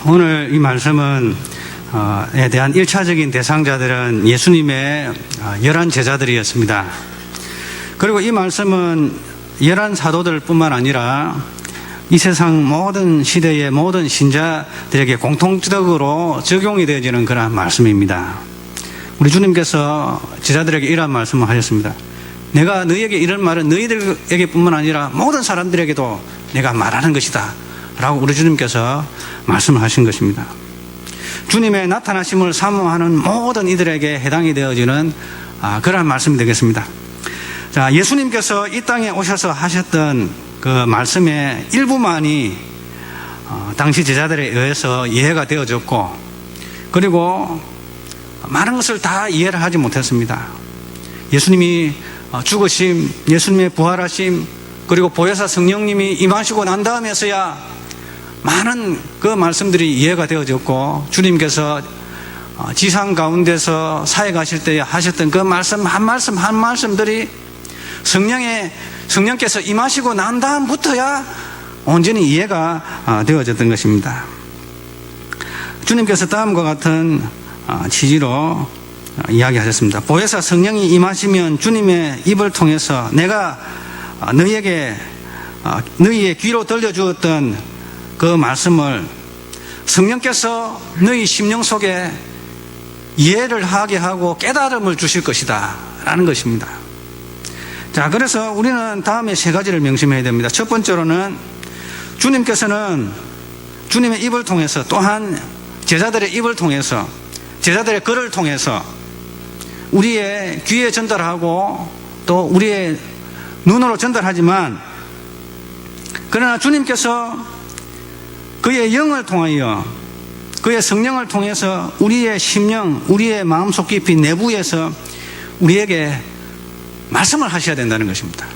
오늘 이 말씀은 에 대한 1차적인 대상자들은 예수님의 11 제자들이었습니다. 그리고 이 말씀은 11 사도들 뿐만 아니라 이 세상 모든 시대의 모든 신자들에게 공통적으로 적용이 되어지는 그러한 말씀입니다. 우리 주님께서 제자들에게 이러한 말씀을 하셨습니다. 내가 너희에게 이런 말은 너희들에게 뿐만 아니라 모든 사람들에게도 내가 말하는 것이다 라고 우리 주님께서 말씀을 하신 것입니다. 주님의 나타나심을 사모하는 모든 이들에게 해당이 되어지는 그러한 말씀이 되겠습니다. 자, 예수님께서 이 땅에 오셔서 하셨던 그 말씀의 일부만이 당시 제자들에 의해서 이해가 되어졌고, 그리고 많은 것을 다 이해를 하지 못했습니다. 예수님이 죽으심, 예수님의 부활하심, 그리고 보혜사 성령님이 임하시고 난 다음에서야 많은 그 말씀들이 이해가 되어졌고, 주님께서 지상 가운데서 사역하실 때 하셨던 그 말씀 한 말씀 한 말씀들이 성령께서 임하시고 난 다음부터야 온전히 이해가 되어졌던 것입니다. 주님께서 다음과 같은 취지로 이야기하셨습니다. 보혜사 성령이 임하시면 주님의 입을 통해서 내가 너희의 귀로 들려주었던 그 말씀을 성령께서 너희 심령 속에 이해를 하게 하고 깨달음을 주실 것이다 라는 것입니다. 자, 그래서 우리는 다음에 세 가지를 명심해야 됩니다. 첫 번째로는 주님께서는 주님의 입을 통해서, 또한 제자들의 입을 통해서, 제자들의 글을 통해서 우리의 귀에 전달하고 또 우리의 눈으로 전달하지만, 그러나 주님께서 그의 영을 통하여, 그의 성령을 통해서 우리의 심령, 우리의 마음속 깊이 내부에서 우리에게 말씀을 하셔야 된다는 것입니다.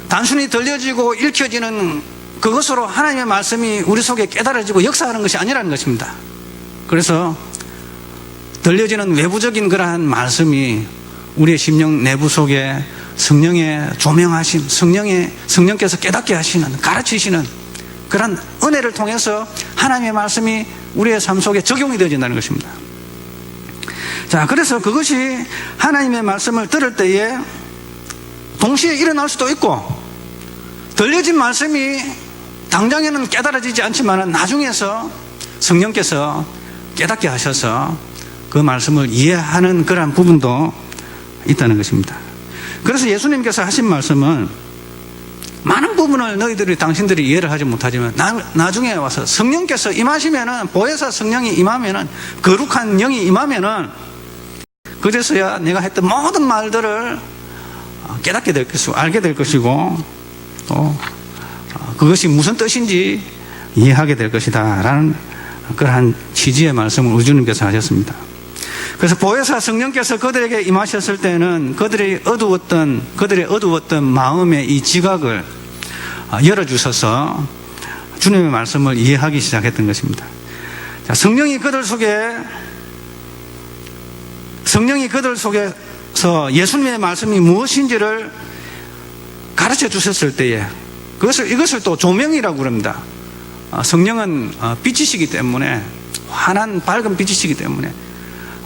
단순히 들려지고 읽혀지는 그것으로 하나님의 말씀이 우리 속에 깨달아지고 역사하는 것이 아니라는 것입니다. 그래서 들려지는 외부적인 그러한 말씀이 우리의 심령 내부 속에 성령의 조명하심, 성령께서 깨닫게 하시는, 가르치시는 그런 은혜를 통해서 하나님의 말씀이 우리의 삶 속에 적용이 되어진다는 것입니다. 자, 그래서 그것이 하나님의 말씀을 들을 때에 동시에 일어날 수도 있고, 들려진 말씀이 당장에는 깨달아지지 않지만 나중에서 성령께서 깨닫게 하셔서 그 말씀을 이해하는 그런 부분도 있다는 것입니다. 그래서 예수님께서 하신 말씀은 많은 부분을 당신들이 이해를 하지 못하지만 나중에 와서 성령께서 임하시면은, 보혜사 성령이 임하면은, 거룩한 영이 임하면은 그제서야 내가 했던 모든 말들을 깨닫게 될 것이고 알게 될 것이고, 또 그것이 무슨 뜻인지 이해하게 될 것이다 라는 그러한 취지의 말씀을 우리 주님께서 하셨습니다. 그래서 보혜사 성령께서 그들에게 임하셨을 때는 그들의 어두웠던 마음의 이 지각을 열어주셔서 주님의 말씀을 이해하기 시작했던 것입니다. 자, 성령이 그들 속에서 예수님의 말씀이 무엇인지를 가르쳐 주셨을 때에 이것을 또 조명이라고 그럽니다. 성령은 빛이시기 때문에, 환한 밝은 빛이시기 때문에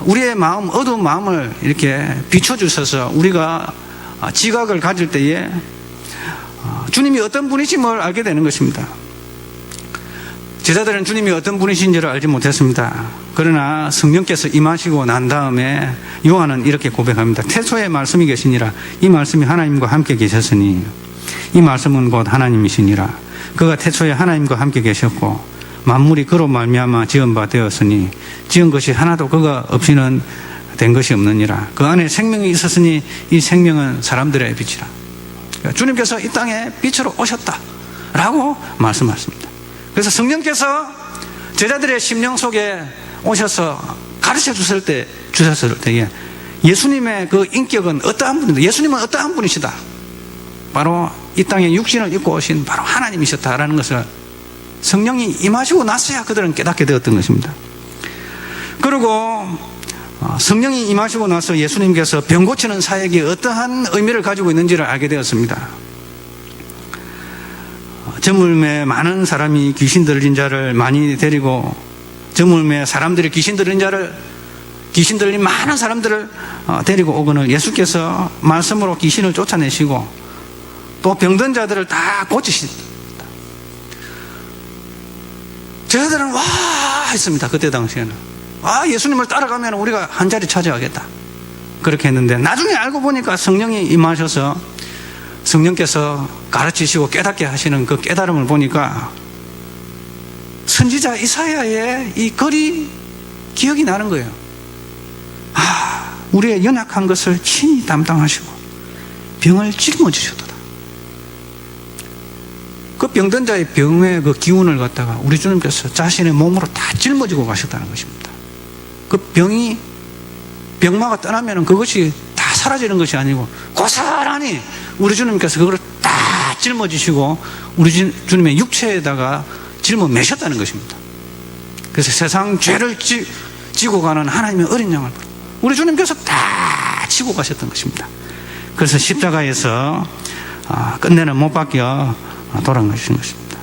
우리의 마음, 어두운 마음을 이렇게 비춰주셔서 우리가 지각을 가질 때에 주님이 어떤 분이심을 알게 되는 것입니다. 제자들은 주님이 어떤 분이신지를 알지 못했습니다. 그러나 성령께서 임하시고 난 다음에 요한은 이렇게 고백합니다. 태초에 말씀이 계시니라. 이 말씀이 하나님과 함께 계셨으니 이 말씀은 곧 하나님이시니라. 그가 태초에 하나님과 함께 계셨고 만물이 그로 말미암아 지은 바 되었으니 지은 것이 하나도 그가 없이는 된 것이 없느니라. 그 안에 생명이 있었으니 이 생명은 사람들의 빛이라. 그러니까 주님께서 이 땅에 빛으로 오셨다라고 말씀하십니다. 그래서 성령께서 제자들의 심령 속에 오셔서 가르쳐 주셨을 때에 예수님의 그 인격은 어떠한 분인가? 예수님은 어떠한 분이시다? 바로 이 땅에 육신을 입고 오신 바로 하나님이셨다라는 것을 성령이 임하시고 나서야 그들은 깨닫게 되었던 것입니다. 그리고 성령이 임하시고 나서 예수님께서 병 고치는 사역이 어떠한 의미를 가지고 있는지를 알게 되었습니다. 저물매 많은 사람이 귀신 들린 자를 많이 데리고, 저물매 사람들이 귀신 들린 많은 사람들을 데리고 오거늘 예수께서 말씀으로 귀신을 쫓아내시고 또 병든 자들을 다 고치십니다. 제자들은 와 했습니다. 그때 당시에는 예수님을 따라가면 우리가 한 자리 차지하겠다 그렇게 했는데, 나중에 알고 보니까 성령이 임하셔서 성령께서 가르치시고 깨닫게 하시는 그 깨달음을 보니까 선지자 이사야의 이 글이 기억이 나는 거예요. 우리의 연약한 것을 친히 담당하시고 병을 짊어지셨도다. 그 병든 자의 병의 그 기운을 갖다가 우리 주님께서 자신의 몸으로 다 짊어지고 가셨다는 것입니다. 그 병마가 떠나면 그것이 다 사라지는 것이 아니고 고스란히 우리 주님께서 그걸 다 짊어지시고 우리 주님의 육체에다가 짊어매셨다는 것입니다. 그래서 세상 죄를 지고 가는 하나님의 어린 양을 우리 주님께서 다 지고 가셨던 것입니다. 그래서 십자가에서 끝내는 못 박혀 돌아가신 것입니다.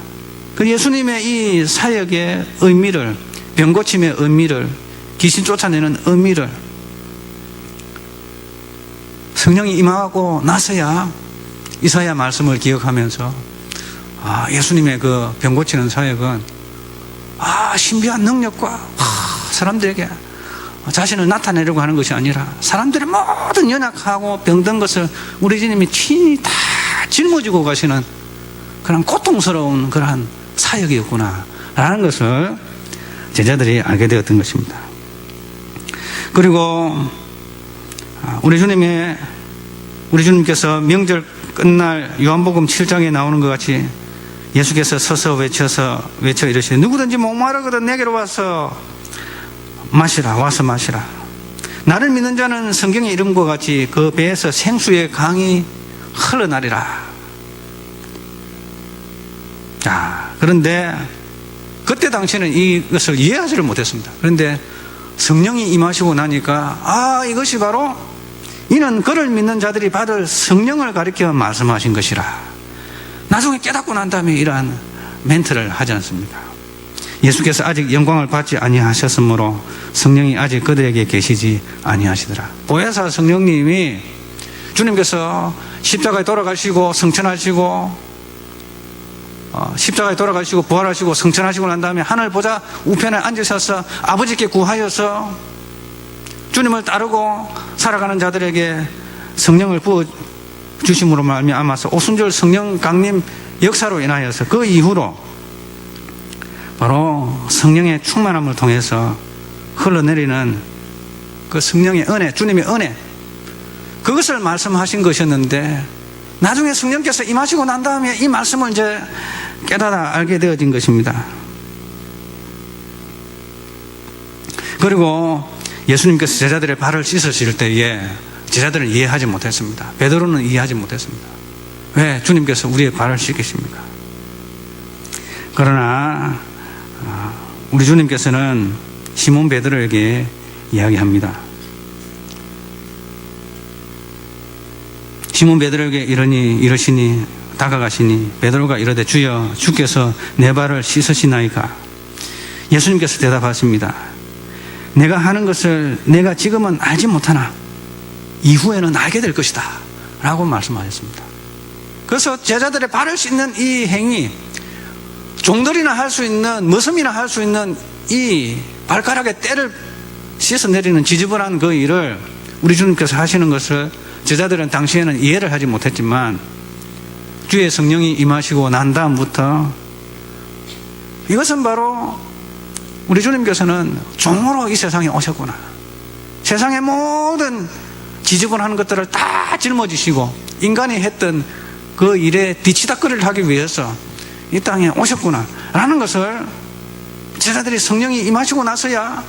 그 예수님의 이 사역의 의미를, 병고침의 의미를, 귀신 쫓아내는 의미를 성령이 임하고 나서야 이사야 말씀을 기억하면서 예수님의 그 병고치는 사역은 신비한 능력과 사람들에게 자신을 나타내려고 하는 것이 아니라 사람들의 모든 연약하고 병든 것을 우리 주님이 친히 다 짊어지고 가시는 그런 고통스러운 그러한 사역이었구나 라는 것을 제자들이 알게 되었던 것입니다. 그리고 우리 주님께서 명절 끝날 요한복음 7장에 나오는 것 같이 예수께서 서서 외쳐 이르시되 누구든지 목마르거든 내게로 와서 마시라. 나를 믿는 자는 성경의 이름과 같이 그 배에서 생수의 강이 흘러나리라. 그런데 그때 당시에는 이것을 이해하지를 못했습니다. 그런데 성령이 임하시고 나니까 이것이 바로 이는 그를 믿는 자들이 받을 성령을 가리켜 말씀하신 것이라. 나중에 깨닫고 난 다음에 이러한 멘트를 하지 않습니까? 예수께서 아직 영광을 받지 아니하셨으므로 성령이 아직 그들에게 계시지 아니하시더라. 보혜사 성령님이 주님께서 십자가에 돌아가시고 성천하시고 십자가에 돌아가시고 부활하시고 성천하시고 난 다음에 하늘 보좌 우편에 앉으셔서 아버지께 구하여서 주님을 따르고 살아가는 자들에게 성령을 부어 주심으로 말미암아서 오순절 성령 강림 역사로 인하여서 그 이후로 바로 성령의 충만함을 통해서 흘러내리는 그 성령의 은혜, 주님의 은혜, 그것을 말씀하신 것이었는데 나중에 성령께서 임하시고 난 다음에 이 말씀을 이제 깨달아 알게 되어진 것입니다. 그리고 예수님께서 제자들의 발을 씻으실 때에 제자들은 이해하지 못했습니다. 베드로는 이해하지 못했습니다. 왜 주님께서 우리의 발을 씻기십니까? 그러나 우리 주님께서는 시몬 베드로에게 이야기합니다. 시몬 베드로에게 이르시니 다가가시니 베드로가 이르되 주여 주께서 내 발을 씻으시나이까? 예수님께서 대답하십니다. 내가 하는 것을 내가 지금은 알지 못하나 이후에는 알게 될 것이다 라고 말씀하셨습니다. 그래서 제자들의 발을 씻는 이 행위, 종들이나 할 수 있는, 머슴이나 할 수 있는 이 발가락에 때를 씻어 내리는 지저분한 그 일을 우리 주님께서 하시는 것을 제자들은 당시에는 이해를 하지 못했지만 주의 성령이 임하시고 난 다음부터 이것은 바로 우리 주님께서는 종으로 이 세상에 오셨구나. 세상의 모든 지저분한 것들을 다 짊어지시고 인간이 했던 그 일에 뒤치다거리를 하기 위해서 이 땅에 오셨구나 라는 것을 제자들이 성령이 임하시고 나서야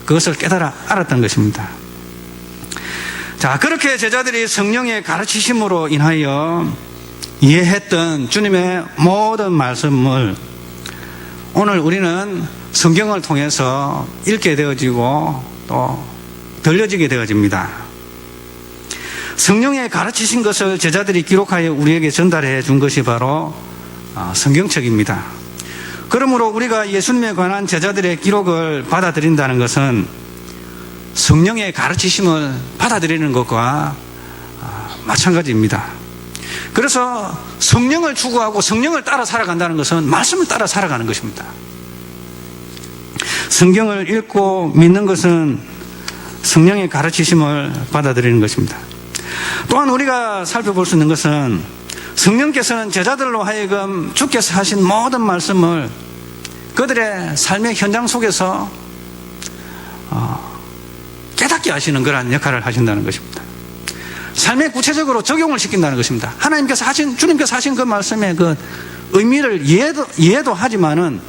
그것을 깨달아 알았던 것입니다. 자, 그렇게 제자들이 성령의 가르치심으로 인하여 이해했던 주님의 모든 말씀을 오늘 우리는 성경을 통해서 읽게 되어지고 또 들려지게 되어집니다. 성령의 가르치신 것을 제자들이 기록하여 우리에게 전달해 준 것이 바로 성경책입니다. 그러므로 우리가 예수님에 관한 제자들의 기록을 받아들인다는 것은 성령의 가르치심을 받아들이는 것과 마찬가지입니다. 그래서 성령을 추구하고 성령을 따라 살아간다는 것은 말씀을 따라 살아가는 것입니다. 성경을 읽고 믿는 것은 성령의 가르치심을 받아들이는 것입니다. 또한 우리가 살펴볼 수 있는 것은 성령께서는 제자들로 하여금 주께서 하신 모든 말씀을 그들의 삶의 현장 속에서 깨닫게 하시는 그러한 역할을 하신다는 것입니다. 삶에 구체적으로 적용을 시킨다는 것입니다. 주님께서 하신 그 말씀의 그 의미를 이해도 하지만은,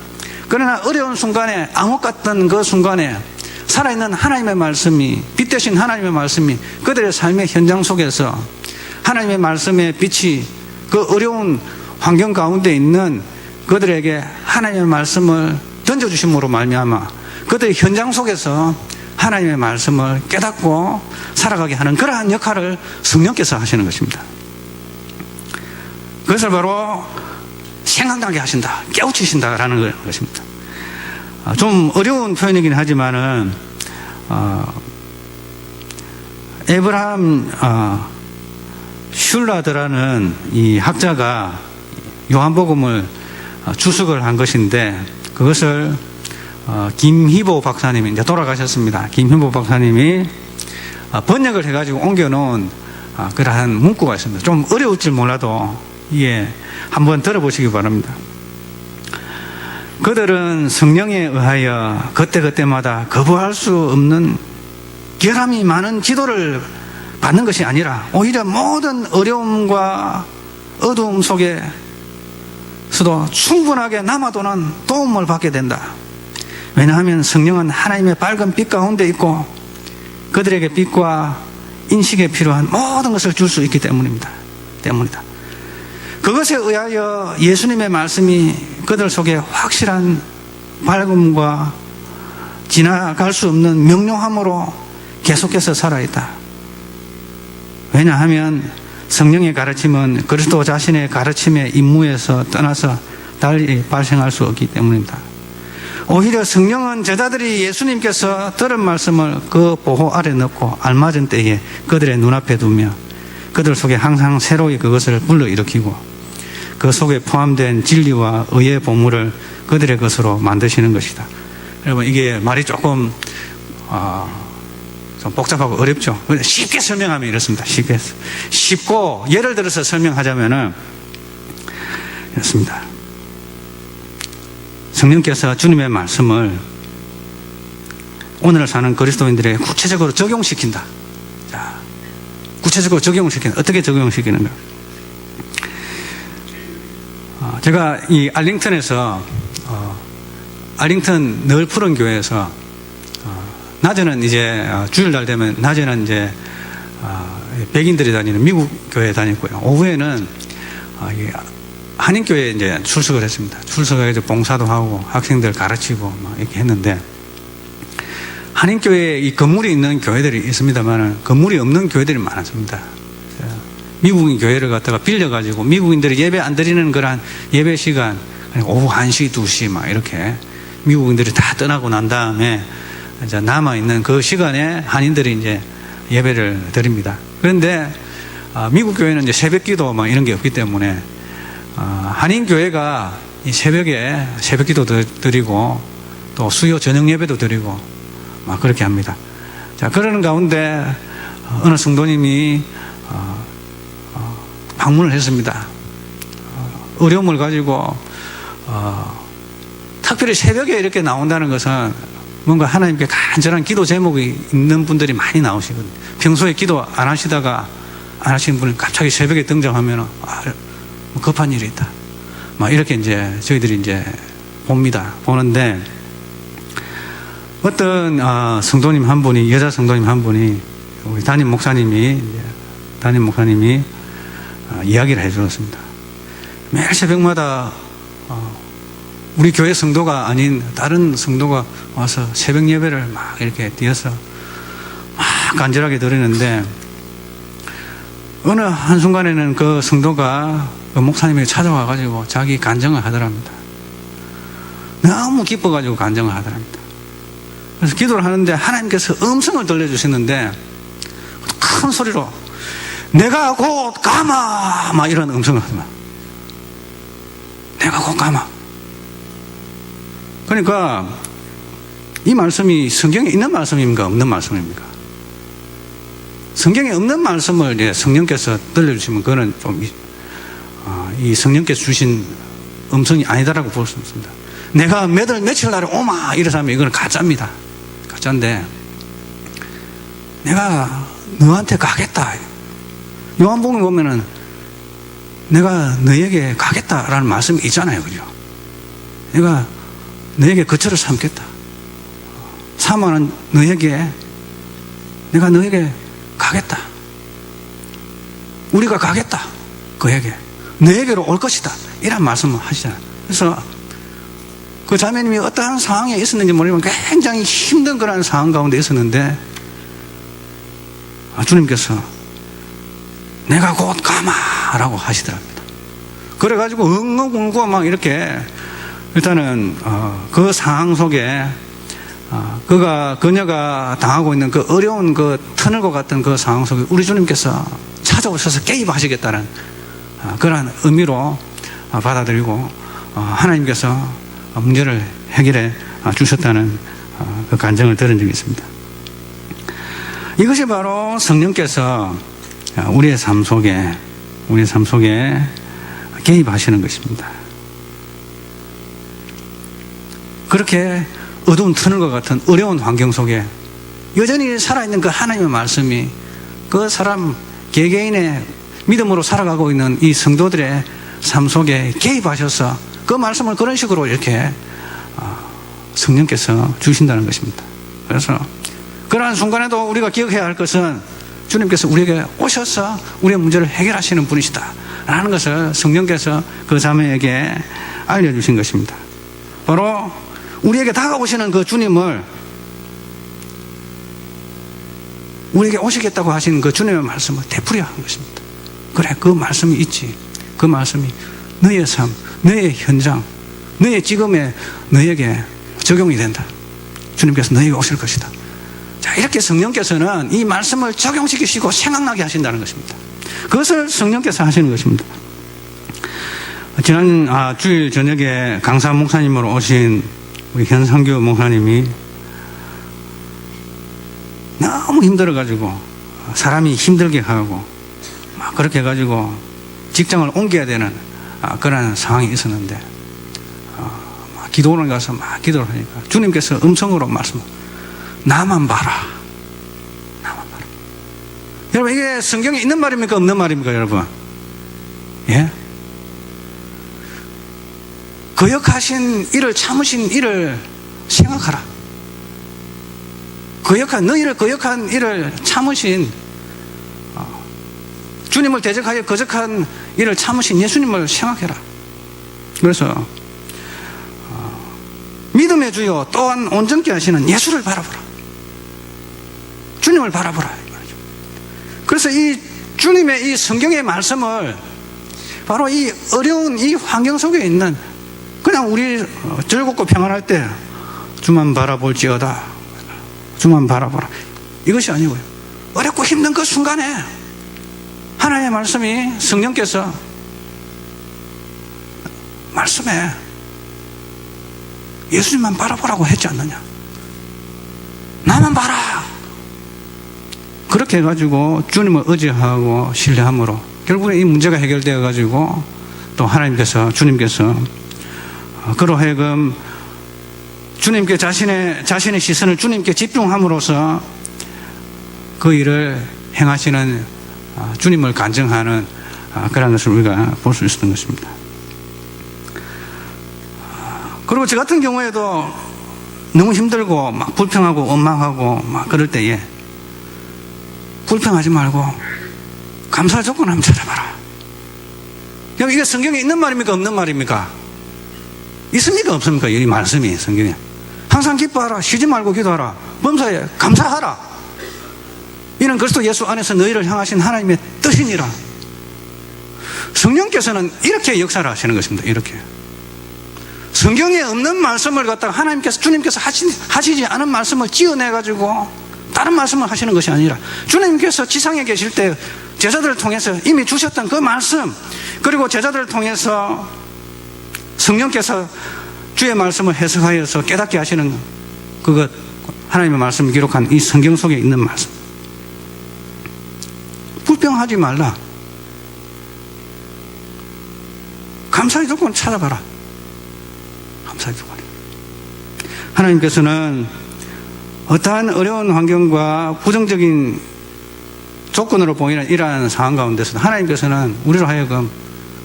그러나 어려운 순간에, 암흑 같던 그 순간에 살아있는 하나님의 말씀이, 빛 되신 하나님의 말씀이 그들의 삶의 현장 속에서 하나님의 말씀의 빛이 그 어려운 환경 가운데 있는 그들에게 하나님의 말씀을 던져주심으로 말미암아 그들의 현장 속에서 하나님의 말씀을 깨닫고 살아가게 하는 그러한 역할을 성령께서 하시는 것입니다. 그것을 바로 생각나게 하신다, 깨우치신다라는 것입니다. 좀 어려운 표현이긴 하지만은 에브라함 슐라드라는 이 학자가 요한복음을 주석을 한 것인데, 그것을 김희보 박사님이, 이제 돌아가셨습니다. 김희보 박사님이 번역을 해가지고 옮겨놓은 그러한 문구가 있습니다. 좀 어려울지 몰라도 한번 들어보시기 바랍니다. 그들은 성령에 의하여 그때그때마다 거부할 수 없는 결함이 많은 지도를 받는 것이 아니라 오히려 모든 어려움과 어두움 속에서도 충분하게 남아도는 도움을 받게 된다. 왜냐하면 성령은 하나님의 밝은 빛 가운데 있고 그들에게 빛과 인식에 필요한 모든 것을 줄 수 있기 때문이다. 그것에 의하여 예수님의 말씀이 그들 속에 확실한 밝음과 지나갈 수 없는 명료함으로 계속해서 살아있다. 왜냐하면 성령의 가르침은 그리스도 자신의 가르침의 임무에서 떠나서 달리 발생할 수 없기 때문입니다. 오히려 성령은 제자들이 예수님께서 들은 말씀을 그 보호 아래 넣고 알맞은 때에 그들의 눈앞에 두며 그들 속에 항상 새로이 그것을 불러일으키고 그 속에 포함된 진리와 의의 보물을 그들의 것으로 만드시는 것이다. 여러분, 이게 말이 조금 좀 복잡하고 어렵죠. 쉽게 설명하면 이렇습니다. 쉽고 예를 들어서 설명하자면은 이렇습니다. 성령께서 주님의 말씀을 오늘 사는 그리스도인들에게 구체적으로 적용시킨다. 자, 구체적으로 적용시킨다. 어떻게 적용시키는가? 제가 이 알링턴에서 알링턴 늘 푸른 교회에서 낮에는 이제 주일날 되면 낮에는 이제 백인들이 다니는 미국 교회에 다녔고요. 오후에는 한인교회에 이제 출석을 했습니다. 출석해서 봉사도 하고 학생들 가르치고 막 이렇게 했는데, 한인교회에 이 건물이 있는 교회들이 있습니다만 건물이 없는 교회들이 많았습니다. 미국인 교회를 갖다가 빌려가지고 미국인들이 예배 안 드리는 그런 예배 시간, 오후 1시, 2시 막 이렇게 미국인들이 다 떠나고 난 다음에 이제 남아있는 그 시간에 한인들이 이제 예배를 드립니다. 그런데 미국 교회는 이제 새벽 기도 막 이런 게 없기 때문에 한인 교회가 이 새벽에 새벽 기도 드리고 또 수요 저녁 예배도 드리고 막 그렇게 합니다. 자, 그러는 가운데 어느 성도님이 방문을 했습니다. 어려움을 가지고 특별히 새벽에 이렇게 나온다는 것은 뭔가 하나님께 간절한 기도 제목이 있는 분들이 많이 나오시거든요. 평소에 기도 안 하시다가 안 하시는 분이 갑자기 새벽에 등장하면 급한 일이 있다. 막 이렇게 이제 저희들이 이제 봅니다. 보는데 어떤 성도님 한 분이, 여자 성도님 한 분이 우리 담임 목사님이 이야기를 해주었습니다. 매일 새벽마다 우리 교회 성도가 아닌 다른 성도가 와서 새벽 예배를 막 이렇게 뛰어서 막 간절하게 드리는데 어느 한순간에는 그 성도가 그 목사님에게 찾아와가지고 자기 간증을 하더랍니다. 너무 기뻐가지고 간증을 하더랍니다. 그래서 기도를 하는데 하나님께서 음성을 들려주시는데 큰 소리로 내가 곧 가마 막 이런 음성을 하더만. 내가 곧 가마. 그러니까 이 말씀이 성경에 있는 말씀입니까? 없는 말씀입니까? 성경에 없는 말씀을 성령께서 들려주시면 그거는 좀 이 성령께서 주신 음성이 아니다라고 볼 수 있습니다. 내가 며칠 날에 오마 이래서 하면 이거는 가짜입니다. 가짜인데 내가 너한테 가겠다. 요한복음에 보면은 내가 너에게 가겠다라는 말씀이 있잖아요. 그죠? 내가 너에게 거처를 삼겠다. 사모하는 너에게 내가 너에게 가겠다. 우리가 가겠다. 그에게 너에게로 올 것이다. 이런 말씀을 하시잖아요. 그래서 그 자매님이 어떠한 상황에 있었는지 모르지만 굉장히 힘든 그런 상황 가운데 있었는데 주님께서 내가 곧 가마라고 하시더랍니다. 그래가지고 엉엉 울고 막 이렇게 일단은 그 상황 속에 그녀가 당하고 있는 그 어려운 그 터널과 같은 그 상황 속에 우리 주님께서 찾아오셔서 개입하시겠다는 그러한 의미로 받아들이고 하나님께서 문제를 해결해 주셨다는 그 간증을 들은 적이 있습니다. 이것이 바로 성령께서 우리의 삶 속에 개입하시는 것입니다. 그렇게 어두운 터널과 같은 어려운 환경 속에 여전히 살아있는 그 하나님의 말씀이 그 사람 개개인의 믿음으로 살아가고 있는 이 성도들의 삶 속에 개입하셔서 그 말씀을 그런 식으로 이렇게 성령께서 주신다는 것입니다. 그래서 그러한 순간에도 우리가 기억해야 할 것은 주님께서 우리에게 오셔서 우리의 문제를 해결하시는 분이시다 라는 것을 성령께서 그 자매에게 알려주신 것입니다. 바로 우리에게 다가오시는 그 주님을 우리에게 오시겠다고 하신 그 주님의 말씀을 되풀이한 것입니다. 그래, 그 말씀이 있지. 그 말씀이 너의 삶, 너의 현장, 너의 지금의 너에게 적용이 된다. 주님께서 너에게 오실 것이다. 자, 이렇게 성령께서는 이 말씀을 적용시키시고 생각나게 하신다는 것입니다. 그것을 성령께서 하시는 것입니다. 지난 주일 저녁에 강사 목사님으로 오신 우리 현상규 목사님이 너무 힘들어가지고 사람이 힘들게 하고 막 그렇게 해가지고 직장을 옮겨야 되는 그런 상황이 있었는데 기도원에 가서 막 기도를 하니까 주님께서 음성으로 나만 봐라. 나만 봐라. 여러분, 이게 성경에 있는 말입니까? 없는 말입니까, 여러분? 예? 거역하신 이를 참으신 이를 생각하라. 너희를 거역한 이를 참으신 주님을 대적하여 거역한 이를 참으신 예수님을 생각해라. 그래서 믿음의 주요 또한 온전케 하시는 예수를 바라보라. 주님을 바라보라. 그래서 이 주님의 이 성경의 말씀을 바로 이 어려운 이 환경 속에 있는 그냥 우리 즐겁고 평안할 때 주만 바라볼지어다. 주만 바라보라. 이것이 아니고요. 어렵고 힘든 그 순간에 하나님의 말씀이 성령께서 말씀에 예수님만 바라보라고 했지 않느냐. 나만 봐라. 그렇게 해가지고 주님을 의지하고 신뢰함으로 결국에 이 문제가 해결되어 가지고 또 주님께서 그로 하여금 주님께 자신의 시선을 주님께 집중함으로써 그 일을 행하시는 주님을 간증하는 그런 것을 우리가 볼 수 있었던 것입니다. 그리고 저 같은 경우에도 너무 힘들고 막 불평하고 원망하고 막 그럴 때에 불평하지 말고 감사 조건 한번 찾아봐라. 이게 성경에 있는 말입니까? 없는 말입니까? 있습니까? 없습니까? 이 말씀이 성경에. 항상 기뻐하라. 쉬지 말고 기도하라. 범사에 감사하라. 이는 그리스도 예수 안에서 너희를 향하신 하나님의 뜻 쓰시니라. 성령께서는 이렇게 역사를 하시는 것입니다. 이렇게. 성경에 없는 말씀을 갖다가 주님께서 하시지 않은 말씀을 지어내가지고 다른 말씀을 하시는 것이 아니라 주님께서 지상에 계실 때 제자들을 통해서 이미 주셨던 그 말씀, 그리고 제자들을 통해서 성령께서 주의 말씀을 해석하여서 깨닫게 하시는 그것, 하나님의 말씀을 기록한 이 성경 속에 있는 말씀. 불평하지 말라. 감사의 조건 찾아봐라. 감사의 조건. 하나님께서는 어떠한 어려운 환경과 부정적인 조건으로 보이는 이러한 상황 가운데서도 하나님께서는 우리로 하여금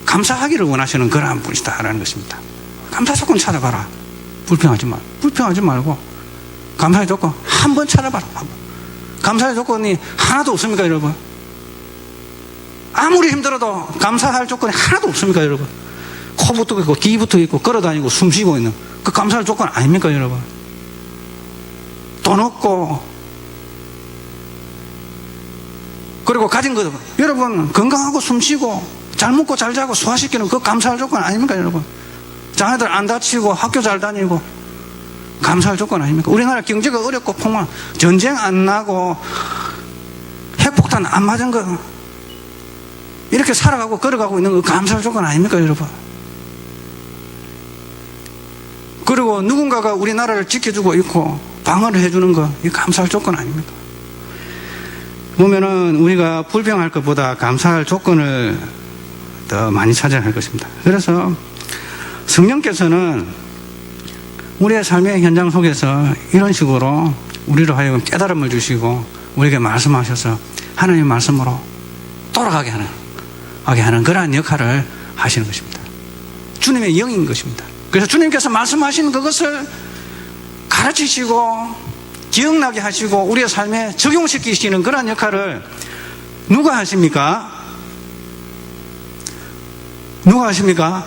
감사하기를 원하시는 그러한 분이시다라는 것입니다. 감사 조건 찾아봐라. 불평하지 말고 감사의 조건 한번 찾아봐라. 감사의 조건이 하나도 없습니까, 여러분? 아무리 힘들어도 감사할 조건이 하나도 없습니까, 여러분? 코부터 있고 귀부터 있고 걸어다니고 숨쉬고 있는 그 감사할 조건 아닙니까, 여러분? 돈 없고 그리고 가진 것, 여러분 건강하고 숨쉬고 잘 먹고 잘 자고 소화시키는 그 감사할 조건 아닙니까, 여러분? 자녀들 안 다치고 학교 잘 다니고 감사할 조건 아닙니까? 우리나라 경제가 어렵고 폭망, 전쟁 안 나고 핵폭탄 안 맞은 거, 이렇게 살아가고 걸어가고 있는 거 감사할 조건 아닙니까, 여러분? 그리고 누군가가 우리나라를 지켜주고 있고 방어를 해주는 거, 이 감사할 조건 아닙니까? 보면은 우리가 불평할 것보다 감사할 조건을 더 많이 찾아야 할 것입니다. 그래서 성령께서는 우리의 삶의 현장 속에서 이런 식으로 우리로 하여금 깨달음을 주시고 우리에게 말씀하셔서 하나님의 말씀으로 돌아가게 하는 그러한 역할을 하시는 것입니다. 주님의 영인 것입니다. 그래서 주님께서 말씀하신 그것을 가르치시고 기억나게 하시고 우리의 삶에 적용시키시는 그러한 역할을 누가 하십니까? 누가 하십니까?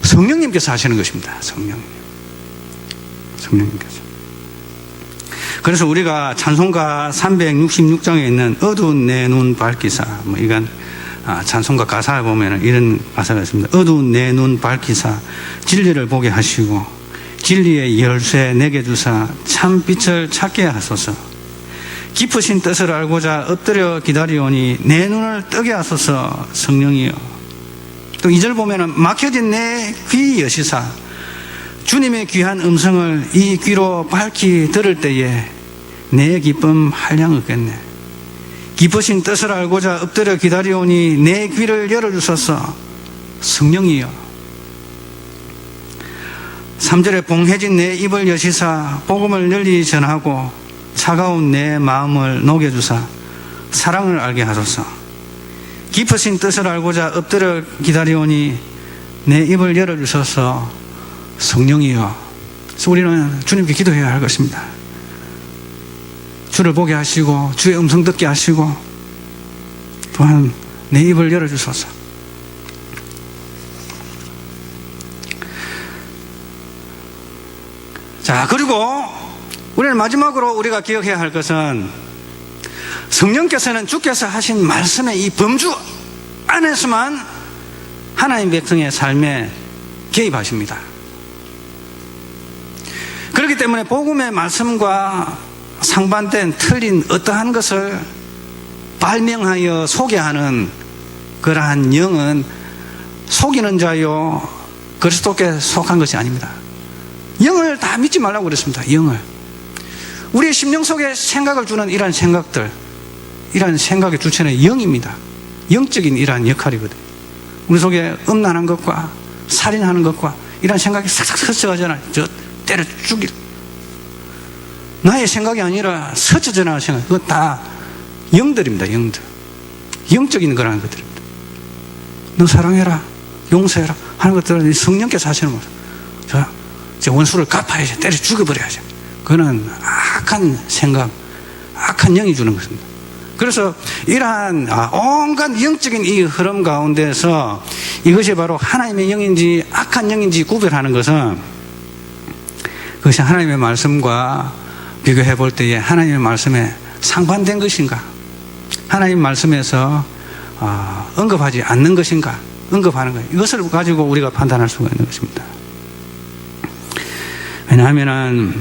성령님께서 하시는 것입니다. 성령님께서. 그래서 우리가 찬송가 366장에 있는 어두운 내 눈 밝히사, 이건 찬송가 가사에 보면 이런 가사가 있습니다. 어두운 내 눈 밝히사 진리를 보게 하시고 진리의 열쇠 내게 주사 참 빛을 찾게 하소서. 깊으신 뜻을 알고자 엎드려 기다리오니 내 눈을 뜨게 하소서. 성령이여. 또 2절 보면은 막혀진 내 귀 여시사 주님의 귀한 음성을 이 귀로 밝히 들을 때에 내 기쁨 한량 없겠네. 깊으신 뜻을 알고자 엎드려 기다리오니 내 귀를 열어주소서. 성령이여. 3절에 봉해진 내 입을 여시사 복음을 널리 전하고 차가운 내 마음을 녹여주사 사랑을 알게 하소서. 깊으신 뜻을 알고자 엎드려 기다리오니 내 입을 열어주셔서. 성령이여. 그래서 우리는 주님께 기도해야 할 것입니다. 주를 보게 하시고 주의 음성 듣게 하시고 또한 내 입을 열어주소서. 자, 그리고 우리는 마지막으로 우리가 기억해야 할 것은 성령께서는 주께서 하신 말씀의 이 범주 안에서만 하나님 백성의 삶에 개입하십니다. 그렇기 때문에 복음의 말씀과 상반된 틀린 어떠한 것을 발명하여 소개하는 그러한 영은 속이는 자요 그리스도께 속한 것이 아닙니다. 영을 다 믿지 말라고 그랬습니다. 영을. 우리의 심령 속에 생각을 주는 이러한 생각들, 이러한 생각의 주체는 영입니다. 영적인 이러한 역할이거든요. 우리 속에 음란한 것과 살인하는 것과 이러한 생각이 싹싹 스쳐가잖아요. 저 때려 죽일. 나의 생각이 아니라 스쳐져 나가는 생각. 그건 다 영들입니다. 영들. 영적인 거라는 것들입니다. 너 사랑해라, 용서해라 하는 것들은 성령께서 하시는 거죠. 저 원수를 갚아야지, 때려 죽여버려야지. 그거는 악한 생각, 악한 영이 주는 것입니다. 그래서 이러한 온갖 영적인 이 흐름 가운데서 이것이 바로 하나님의 영인지 악한 영인지 구별하는 것은 그것이 하나님의 말씀과 비교해 볼 때에 하나님의 말씀에 상반된 것인가, 하나님 말씀에서 언급하지 않는 것인가, 언급하는 것, 이것을 가지고 우리가 판단할 수가 있는 것입니다. 왜냐하면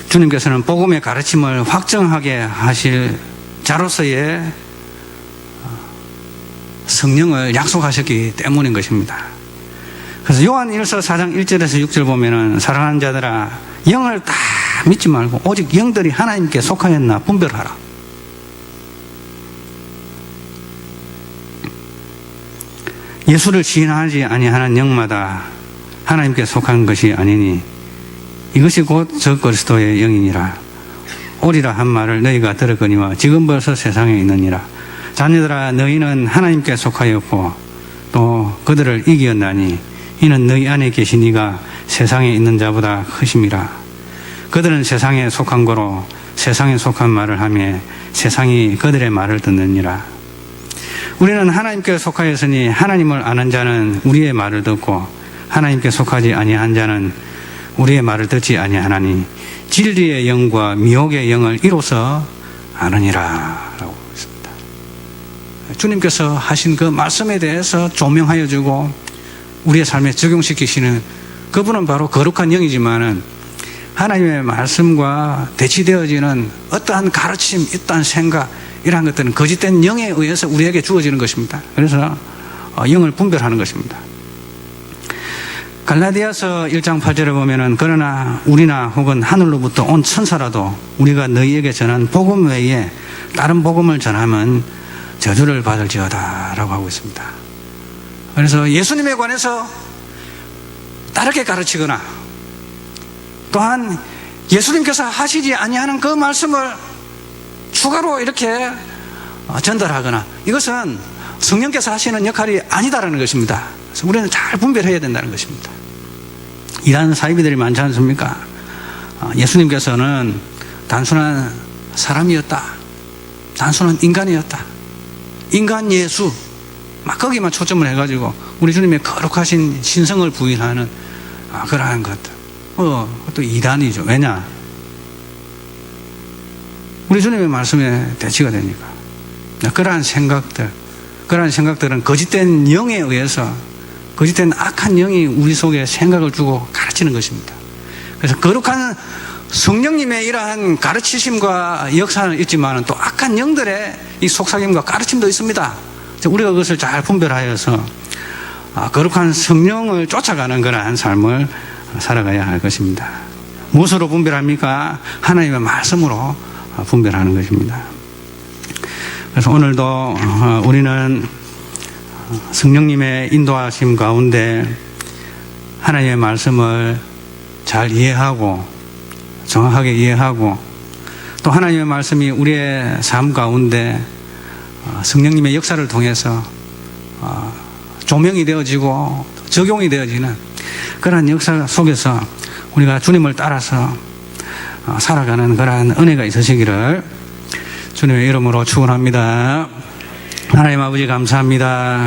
주님께서는 복음의 가르침을 확정하게 하실 자로서의 성령을 약속하셨기 때문인 것입니다. 그래서 요한 1서 4장 1절에서 6절 보면은 사랑하는 자들아 영을 다 믿지 말고 오직 영들이 하나님께 속하였나 분별하라. 예수를 시인하지 아니하는 영마다 하나님께 속한 것이 아니니 이것이 곧 저 그리스도의 영이니라. 오리라 한 말을 너희가 들었거니와 지금 벌써 세상에 있느니라. 자녀들아 너희는 하나님께 속하였고 또 그들을 이기었나니 이는 너희 안에 계신 이가 세상에 있는 자보다 크심이라. 그들은 세상에 속한 거로 세상에 속한 말을 하며 세상이 그들의 말을 듣느니라. 우리는 하나님께 속하였으니 하나님을 아는 자는 우리의 말을 듣고 하나님께 속하지 아니한 자는 우리의 말을 듣지 아니하나니 진리의 영과 미혹의 영을 이로써 아느니라 라고 했습니다. 주님께서 하신 그 말씀에 대해서 조명하여 주고 우리의 삶에 적용시키시는 그분은 바로 거룩한 영이지만은 하나님의 말씀과 대치되어지는 어떠한 가르침, 어떠한 생각 이러한 것들은 거짓된 영에 의해서 우리에게 주어지는 것입니다. 그래서 영을 분별하는 것입니다. 갈라디아서 1장 8절에 보면은 그러나 우리나 혹은 하늘로부터 온 천사라도 우리가 너희에게 전한 복음 외에 다른 복음을 전하면 저주를 받을지어다 라고 하고 있습니다. 그래서 예수님에 관해서 다르게 가르치거나 또한 예수님께서 하시지 아니하는 그 말씀을 추가로 이렇게 전달하거나 이것은 성령께서 하시는 역할이 아니다라는 것입니다. 그래서 우리는 잘 분별해야 된다는 것입니다. 이러한 사이비들이 많지 않습니까? 예수님께서는 단순한 사람이었다. 단순한 인간이었다. 인간 예수. 막 거기만 초점을 해가지고 우리 주님의 거룩하신 신성을 부인하는 그러한 것들. 또 이단이죠. 왜냐? 우리 주님의 말씀에 대치가 되니까. 그러한 생각들은 거짓된 영에 의해서 거짓된 악한 영이 우리 속에 생각을 주고 가르치는 것입니다. 그래서 거룩한 성령님의 이러한 가르치심과 역사는 있지만 또 악한 영들의 이 속삭임과 가르침도 있습니다. 우리가 그것을 잘 분별하여서 거룩한 성령을 쫓아가는 그러한 삶을 살아가야 할 것입니다. 무엇으로 분별합니까? 하나님의 말씀으로 분별하는 것입니다. 그래서 오늘도 우리는 성령님의 인도하심 가운데 하나님의 말씀을 잘 이해하고 정확하게 이해하고 또 하나님의 말씀이 우리의 삶 가운데 성령님의 역사를 통해서 조명이 되어지고 적용이 되어지는 그러한 역사 속에서 우리가 주님을 따라서 살아가는 그러한 은혜가 있으시기를 주님의 이름으로 축원합니다. 하나님 아버지 감사합니다.